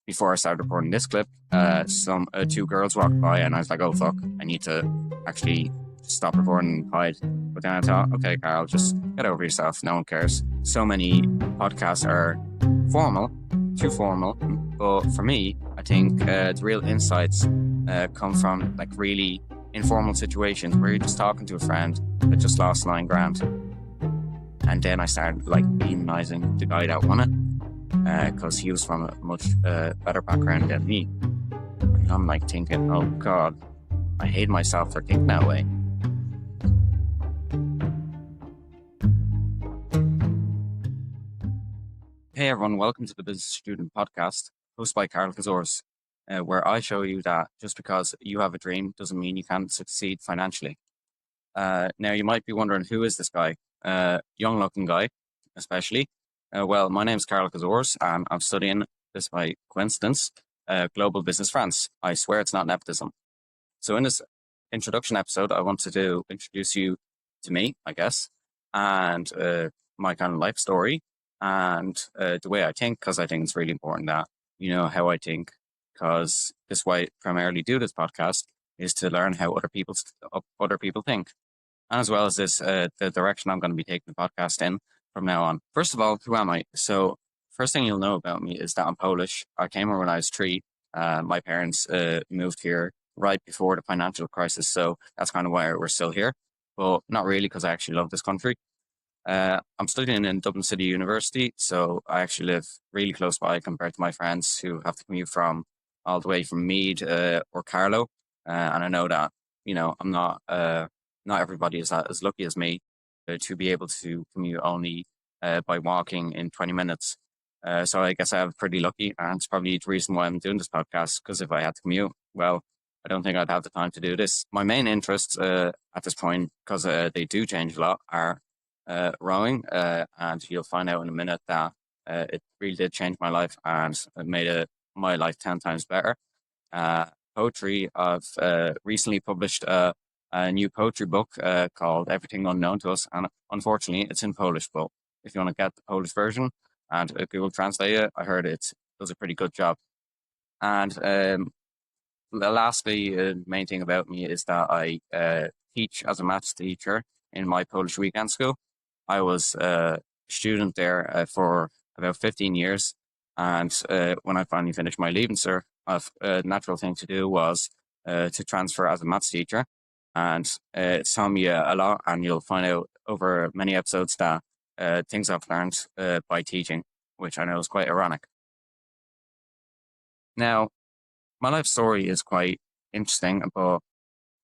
before I started recording this clip, two girls walked by, and I was like, "Oh fuck, I need to actually stop recording and hide." But then I thought, "Okay, Karol, just get over yourself. No one cares." So many podcasts are formal, too formal. But for me, I think the real insights come from like really informal situations where you're just talking to a friend that just lost 9 grand. And then I started like demonizing the guy that won it because he was from a much better background than me. And I'm like thinking, oh God, I hate myself for thinking that way. Hey everyone, welcome to the Business Student Podcast, hosted by Karol Koszorz, where I show you that just because you have a dream doesn't mean you can't succeed financially. Now you might be wondering, who is this guy? Young looking guy, especially. Well, my name is Karol Koszorz, and I'm studying this by coincidence, Global Business France. I swear it's not nepotism. So in this introduction episode, I wanted to introduce you to me, I guess, and my kind of life story and the way I think, because I think it's really important that you know how I think, because this is why I primarily do this podcast, is to learn how other people think. And as well as this, the direction I'm going to be taking the podcast in from now on. First of all, who am I? So first thing you'll know about me is that I'm Polish. I came here when I was 3. My parents moved here right before the financial crisis. So that's kind of why we're still here. But not really, because I actually love this country. I'm studying in Dublin City University. So I actually live really close by compared to my friends who have to commute from all the way from Meath or Carlow. And I know that, you know, I'm not everybody is as lucky as me to be able to commute only by walking in 20 minutes. So I guess I have pretty lucky, and it's probably the reason why I'm doing this podcast, because if I had to commute, well, I don't think I'd have the time to do this. My main interests at this point, because they do change a lot, are rowing, and you'll find out in a minute that it really did change my life, and it made my life 10 times better. Poetry, I've recently published a new poetry book called Everything Unknown to Us, and unfortunately it's in Polish, but if you want to get the Polish version and Google Translate it, I heard it does a pretty good job. And lastly, the main thing about me is that I teach as a maths teacher in my Polish weekend school. I was a student there for about 15 years, and when I finally finished my leaving cert, a natural thing to do was to transfer as a maths teacher. And it's taught me a lot, and you'll find out over many episodes that things I've learned by teaching, which I know is quite ironic. Now, my life story is quite interesting, but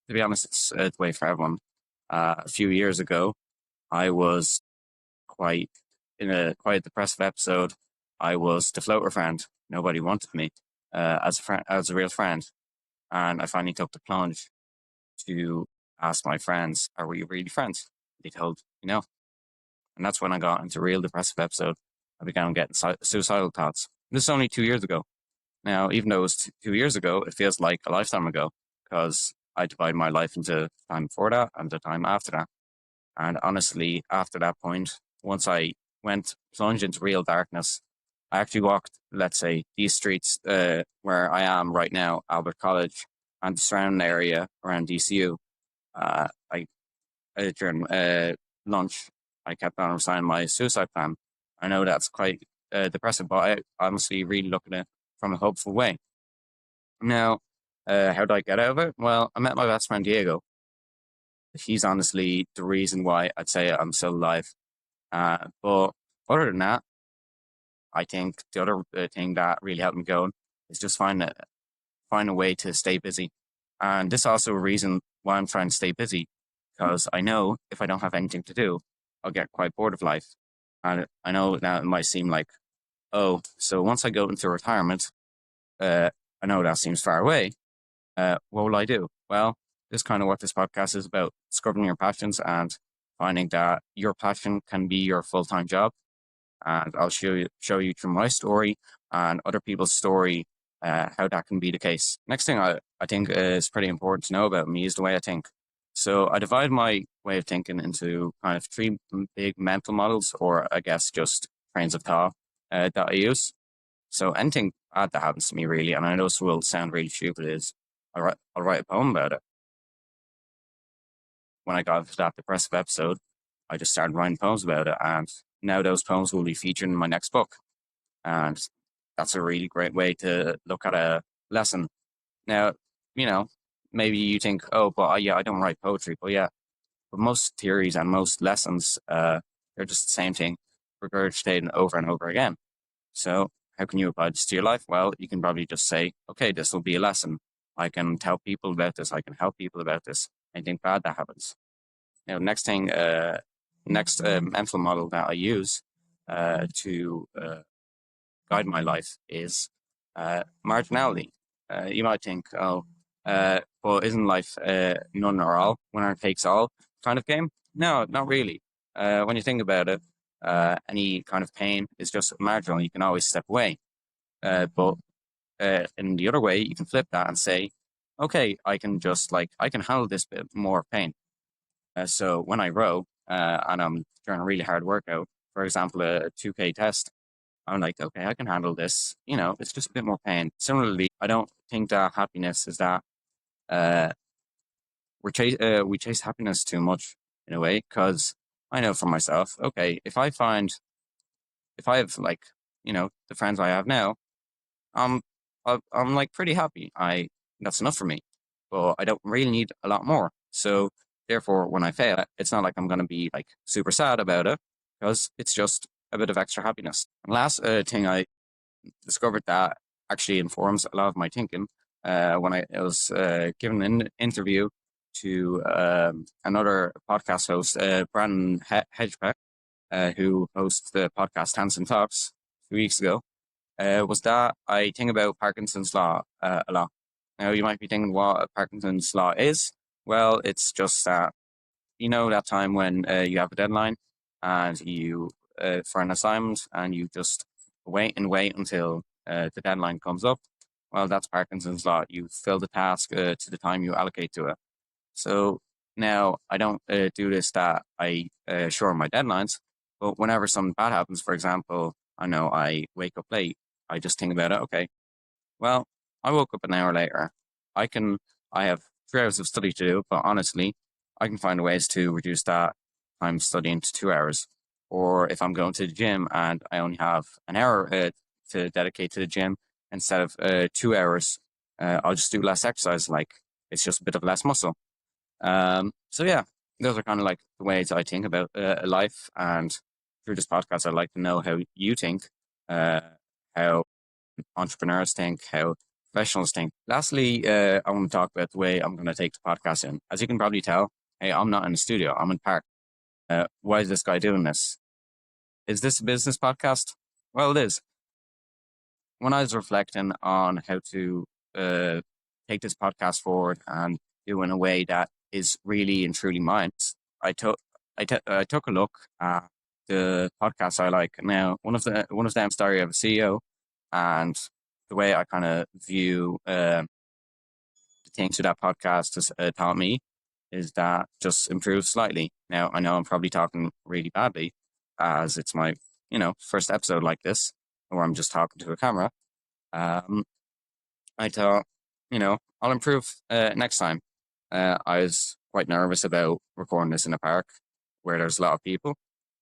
to be honest, it's the way for everyone. A few years ago, I was in a quite depressive episode. I was the floater friend. Nobody wanted me as a real friend, and I finally took the plunge to ask my friends, "Are we really friends?" They told me no. And that's when I got into a real depressive episode. I began getting suicidal thoughts. This is only 2 years ago. Now, even though it was 2 years ago, it feels like a lifetime ago, because I divide my life into the time before that and the time after that. And honestly, after that point, once I plunged into real darkness, I actually walked, let's say, these streets where I am right now, Albert College, and the surrounding area around DCU. During lunch, I kept on reciting my suicide plan. I know that's quite depressing, but I honestly really look at it from a hopeful way. Now, how did I get out of it? Well, I met my best friend Diego. He's honestly the reason why I'd say I'm still alive. But other than that, I think the other thing that really helped me go is just find a way to stay busy. And this is also a reason why I'm trying to stay busy, because I know if I don't have anything to do, I'll get quite bored of life. And I know that it might seem like, oh, so once I go into retirement, I know that seems far away. What will I do? Well, this is kind of what this podcast is about: discovering your passions and finding that your passion can be your full-time job. And I'll show you through my story and other people's story how that can be the case. Next thing I think is pretty important to know about me is the way I think. So I divide my way of thinking into kind of 3 big mental models, or I guess just trains of thought that I use. So anything bad that happens to me, really, and I know this will sound really stupid, is I'll write a poem about it. When I got into that depressive episode, I just started writing poems about it, and now those poems will be featured in my next book. And that's a really great way to look at a lesson. Now, you know, maybe you think, oh, but yeah, I don't write poetry. But yeah, but most theories and most lessons, they're just the same thing, regurgitated over and over again. So how can you apply this to your life? Well, you can probably just say, okay, this will be a lesson. I can tell people about this. I can help people about this. Anything bad that happens. Now, next mental model that I use to guide my life is marginality. You might think, oh, well, isn't life none or all, winner takes all kind of game? No, not really. When you think about it, any kind of pain is just marginal. You can always step away. But in the other way, you can flip that and say, okay, I can handle this bit more pain. So when I row and I'm doing a really hard workout, for example, a 2K test, I'm like, okay, I can handle this. It's just a bit more pain. Similarly, I don't think that happiness is that uh, we chase happiness too much in a way, because I know for myself, okay, if I have the friends I have now, I'm I'm like pretty happy. That's enough for me, but I don't really need a lot more. So therefore, when I fail, it's not like I'm going to be like super sad about it, because it's just a bit of extra happiness. And last thing I discovered that actually informs a lot of my thinking when I was given an interview to another podcast host, Brandon Hedgebeck, who hosts the podcast Hanson Talks 2 weeks ago, was that I think about Parkinson's law a lot. Now, you might be thinking what Parkinson's law is. Well, it's just that, that time when you have a deadline and you for an assignment, and you just wait and wait until the deadline comes up. Well, that's Parkinson's law. You fill the task to the time you allocate to it. So now I don't do this that I shorten my deadlines, but whenever something bad happens, for example, I know I wake up late, I just think about it. Okay, well, I woke up an hour later. I can, I have 3 hours of study to do, but honestly, I can find ways to reduce that time studying to 2 hours. Or if I'm going to the gym and I only have an hour to dedicate to the gym instead of 2 hours, I'll just do less exercise. Like, it's just a bit of less muscle. So yeah, those are kind of like the ways I think about life. And through this podcast, I'd like to know how you think, how entrepreneurs think, how professionals think. Lastly, I want to talk about the way I'm going to take the podcast in. As you can probably tell, hey, I'm not in the studio. I'm in park. Why is this guy doing this? Is this a business podcast? Well, it is. When I was reflecting on how to take this podcast forward and do in a way that is really and truly mine, I took I took a look at the podcasts I like. Now, one of them, Story of a CEO, and the way I kind of view the things that podcast has taught me is that just improve slightly. Now, I know I'm probably talking really badly, as it's my first episode like this, where I'm just talking to a camera. Um, I thought, I'll improve next time. I was quite nervous about recording this in a park where there's a lot of people.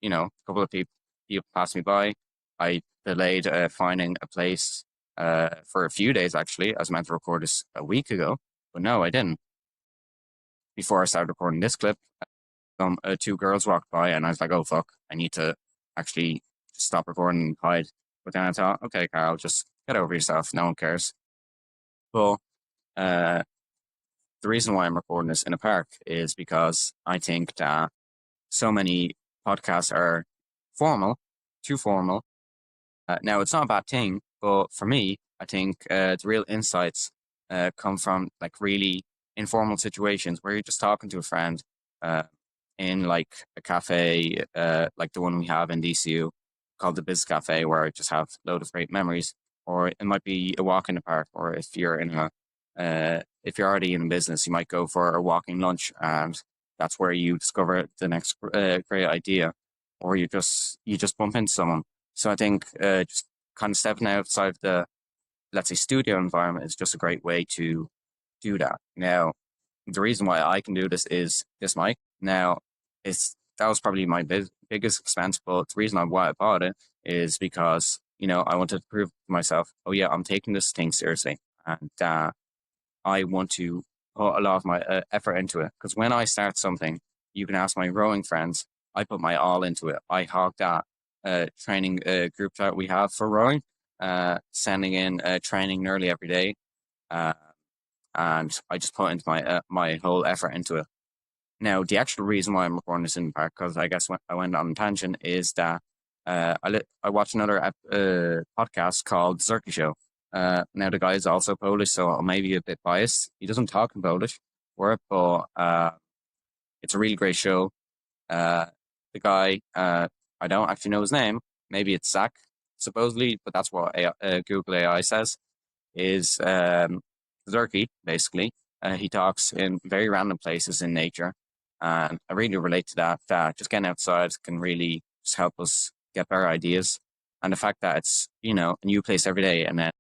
A couple of people passed me by. I delayed finding a place for a few days, actually. I was meant to record this a week ago, but no, I didn't. Before I started recording this clip, two girls walked by, and I was like, oh, fuck, I need to actually stop recording and hide. But then I thought, okay, Karol, just get over yourself. No one cares. But the reason why I'm recording this in a park is because I think that so many podcasts are formal, too formal. Now, it's not a bad thing, but for me, I think the real insights come from like really informal situations where you're just talking to a friend uh, in like a cafe, like the one we have in DCU called the Biz Cafe, where I just have a load of great memories. Or it might be a walk in the park, or if you're already in business, you might go for a walking lunch, and that's where you discover the next great idea, or you just bump into someone. So I think just kind of stepping outside the, let's say, studio environment is just a great way to do that. Now, the reason why I can do this is this mic. Now, that was probably my biggest expense, but the reason why I bought it is because, I wanted to prove to myself, oh yeah, I'm taking this thing seriously, and I want to put a lot of my effort into it. Because when I start something, you can ask my rowing friends, I put my all into it. I hog that training group chat we have for rowing, sending in training nearly every day. Uh, and I just put into my whole effort into it. Now, the actual reason why I'm recording this in the park, because I guess when I went on a tangent, is that I watched another podcast called Zerky Show. Now, the guy is also Polish, so I may be a bit biased. He doesn't talk in Polish, but it's a really great show. The guy, I don't actually know his name. Maybe it's Zach, supposedly, but that's what Google AI says, is Zerky, basically. He talks in very random places in nature. And I really relate to that just getting outside can really just help us get better ideas. And the fact that it's, a new place every day. And then,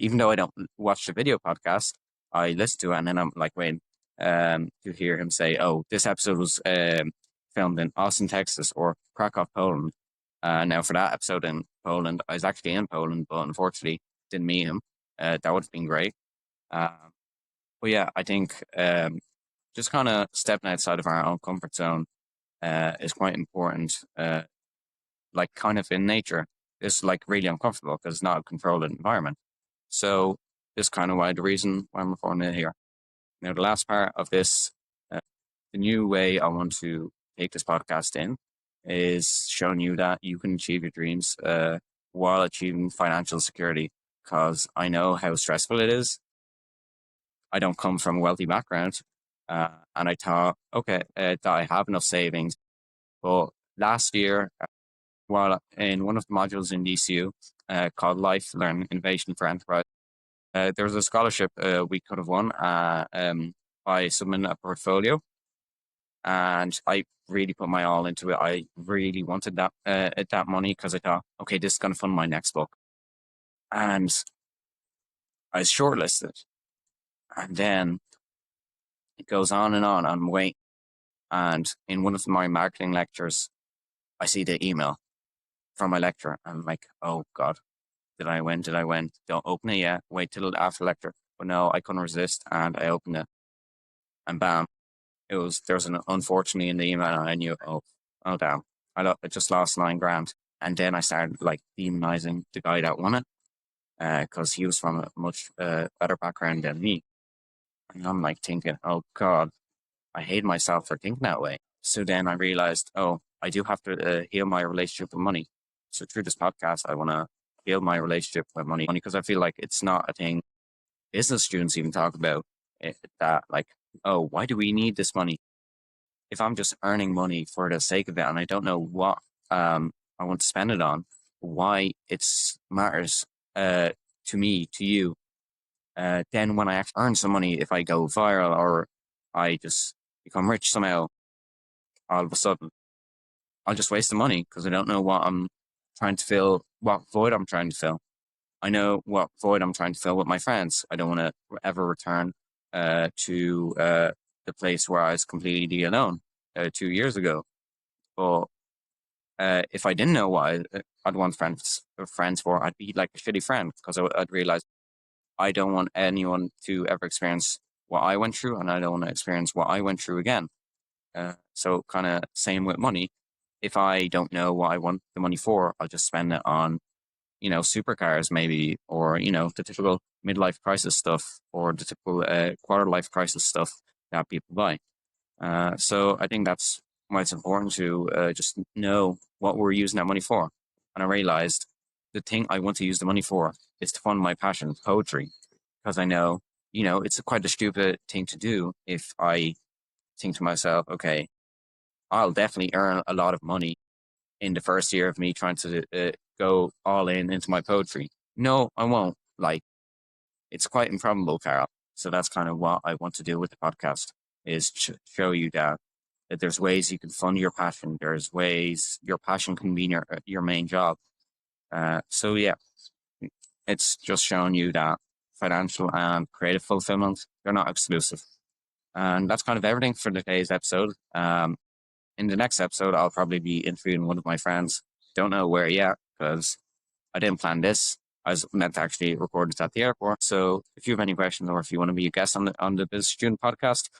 even though I don't watch the video podcast, I listen to it and then I'm like, wait, to hear him say, oh, this episode was filmed in Austin, Texas, or Krakow, Poland. Now, for that episode in Poland, I was actually in Poland, but unfortunately didn't meet him. That would have been great. But yeah, I think just kind of stepping outside of our own comfort zone is quite important. Like kind of in nature, it's like really uncomfortable because it's not a controlled environment. So this kind of why the reason why I'm recording it here. Now, the last part of this, the new way I want to take this podcast in is showing you that you can achieve your dreams while achieving financial security. Because I know how stressful it is. I don't come from a wealthy background, and I thought, okay, that I have enough savings. But last year, while in one of the modules in DCU called Life, Learn, Innovation for Enterprise, there was a scholarship we could have won by submitting a portfolio, and I really put my all into it. I really wanted that money because I thought, okay, this is going to fund my next book, and I was shortlisted, and then it goes on and on. I'm waiting. And in one of my marketing lectures, I see the email from my lecturer. I'm like, oh God, did I win? Did I win? Don't open it yet. Wait till after lecture. But no, I couldn't resist and I opened it. And bam, there's an unfortunately in the email and I knew, oh damn. I just lost 9 grand. And then I started like demonizing the guy that won it because he was from a much better background than me. And I'm like thinking, oh God, I hate myself for thinking that way. So then I realized, oh, I do have to heal my relationship with money. So through this podcast, I want to heal my relationship with money because I feel like it's not a thing business students even talk about that like, oh, why do we need this money? If I'm just earning money for the sake of it and I don't know what I want to spend it on, why it matters to me, to you, then when I actually earn some money, if I go viral or I just become rich somehow, all of a sudden, I'll just waste the money because I don't know what I'm trying to fill, what void I'm trying to fill. I know what void I'm trying to fill with my friends. I don't want to ever return to the place where I was completely alone 2 years ago. But if I didn't know what I'd want friends for, I'd be like a shitty friend because I'd realize I don't want anyone to ever experience what I went through, and I don't want to experience what I went through again. So kind of same with money. If I don't know what I want the money for, I'll just spend it on, supercars maybe, or, the typical midlife crisis stuff or the typical quarter life crisis stuff that people buy. So I think that's why it's important to just know what we're using that money for. And I realized the thing I want to use the money for is to fund my passion, poetry, because I know, it's quite a stupid thing to do if I think to myself, okay, I'll definitely earn a lot of money in the first year of me trying to go all into my poetry. No, I won't. Like, it's quite improbable, Karol. So that's kind of what I want to do with the podcast, is show you that there's ways you can fund your passion. There's ways your passion can be your main job. So yeah, it's just showing you that financial and creative fulfillment, they're not exclusive. And that's kind of everything for today's episode. In the next episode, I'll probably be interviewing one of my friends. Don't know where yet because I didn't plan this. I was meant to actually record this at the airport. So if you have any questions or if you want to be a guest on the Business Student podcast,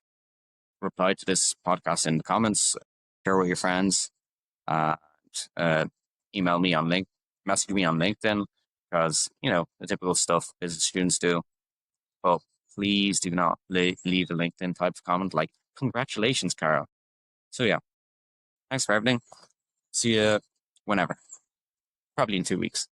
reply to this podcast in the comments, share with your friends, and email me on message me on LinkedIn because, the typical stuff business students do. But please do not leave a LinkedIn type of comment like, congratulations, Karol. So yeah, thanks for everything. See you whenever, probably in 2 weeks.